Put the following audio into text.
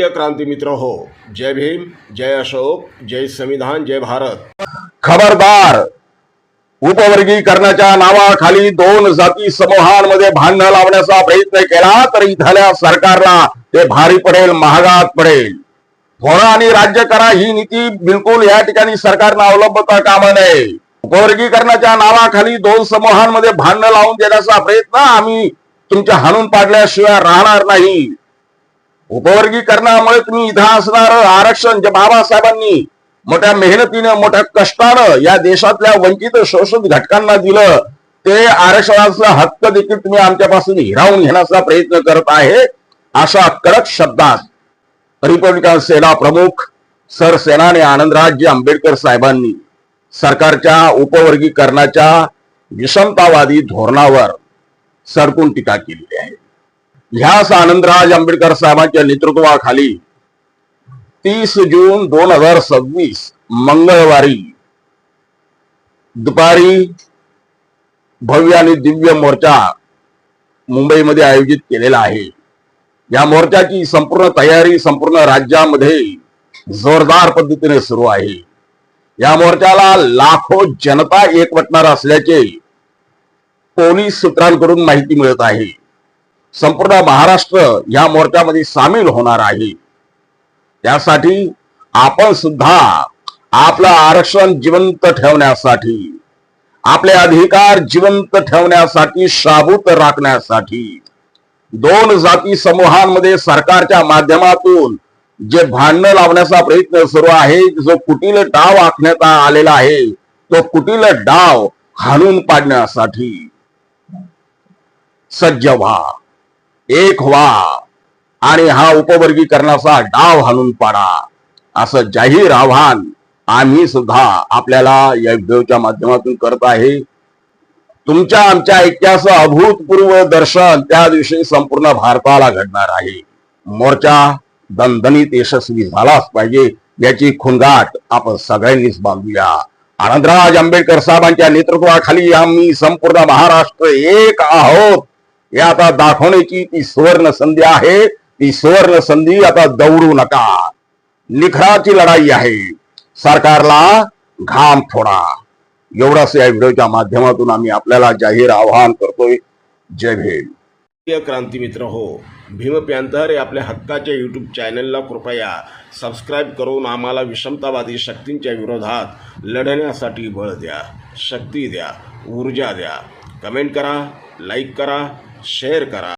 प्रिय क्रांती मित्र हो, जय भीम, जय अशोक, जय संविधान, जय भारत। खबरदार, उपवर्गीकरणाच्या नावाखाली दोन जाती समूहांमध्ये भांडण लावण्याचा प्रयत्न केला तर इथल्या सरकारला ते भारी पडेल, महागात पडेल। थोडा आणि राज्य करा ही नीती बिलकुल या ठिकाणी सरकारनं अवलंबता कामा नये। उपवर्गीकरणाच्या नावाखाली दोन समूहांमध्ये भांडण लावून देण्याचा प्रयत्न आम्ही तुमच्या हाणून पाडल्याशिवाय राहणार नाही। उपवर्गीकरणामुळे तुम्ही इथं असणार आरक्षण जे बाबासाहेबांनी मोठ्या मेहनतीने मोठ्या कष्टानं या देशातल्या वंचित शोषित घटकांना दिलं, ते आरक्षणाचा हक्क देखील तुम्ही आमच्यापासून हिरावून घेण्याचा प्रयत्न करत आहे। अशा कडक शब्दात रिपब्लिकन सेना प्रमुख सरसेनानी आनंदराज आंबेडकर साहेबांनी सरकारच्या उपवर्गीकरणाच्या विषमतावादी धोरणावर सडकून टीका केली आहे। ह्याच आनंदराज आंबेडकर साहेबांच्या नेतृत्वाखाली 30 जून 2026 मंगळवारी दुपारी भव्य आणि दिव्य मोर्चा मुंबईमध्ये आयोजित केलेला आहे। या मोर्चाची संपूर्ण तयारी संपूर्ण राज्यामध्ये जोरदार पद्धतीने सुरू आहे। या मोर्चाला लाखो जनता एकवटणार असल्याचे पोलीस सूत्रांकडून माहिती मिळत आहे। संपूर्ण महाराष्ट्र या मोर्चामध्ये सामील होणार आहे। त्यासाठी आपण सुद्धा आपलं आरक्षण जिवंत ठेवण्यासाठी, आपले अधिकार जिवंत ठेवण्यासाठी, शाबूत राखण्यासाठी दोन जाती समूहांमध्ये सरकारच्या माध्यमातून जे भांडण लावण्याचा प्रयत्न सुरू आहे, जो कुटील डाव आखण्यात आलेला आहे, तो कुटील डाव हाणून पाडण्यासाठी सज्ज व्हा, एक व्हा आणि हा उपवर्गीकरणाचा डाव हाणून पाडा, असं जाहीर आव्हान आम्ही सुद्धा आपल्याला या व्हिडिओच्या माध्यमातून करत आहे। तुमच्या आमच्या ऐक्याचं अभूतपूर्व दर्शन त्या दिवशी संपूर्ण भारताला घडणार आहे। मोर्चा दणदणीत यशस्वी झालाच पाहिजे, याची खुणगाठ आपण सगळ्यांनीच बांधूया। आनंदराज आंबेडकर साहेबांच्या नेतृत्वाखाली आम्ही संपूर्ण महाराष्ट्र एक आहोत, हे आता दाखवण्याची ती सुवर्ण संधी आहे। ती सुवर्ण संधी आता दौडू नका, निखराची लढाई आहे, सरकारला घाम फोडा, एवढंच या व्हिडिओच्या माध्यमातून आम्ही आपल्याला जाहीर आवाहन करतोय। जय भीम। प्रिय क्रांती मित्र हो, भीम पॅंथर या आपल्या हक्काच्या यूट्यूब चॅनलला कृपया सबस्क्राईब करून आम्हाला विषमतावादी शक्तींच्या विरोधात लढण्यासाठी बळ द्या, शक्ती द्या, ऊर्जा द्या। कमेंट करा, लाईक करा, शेअर करा।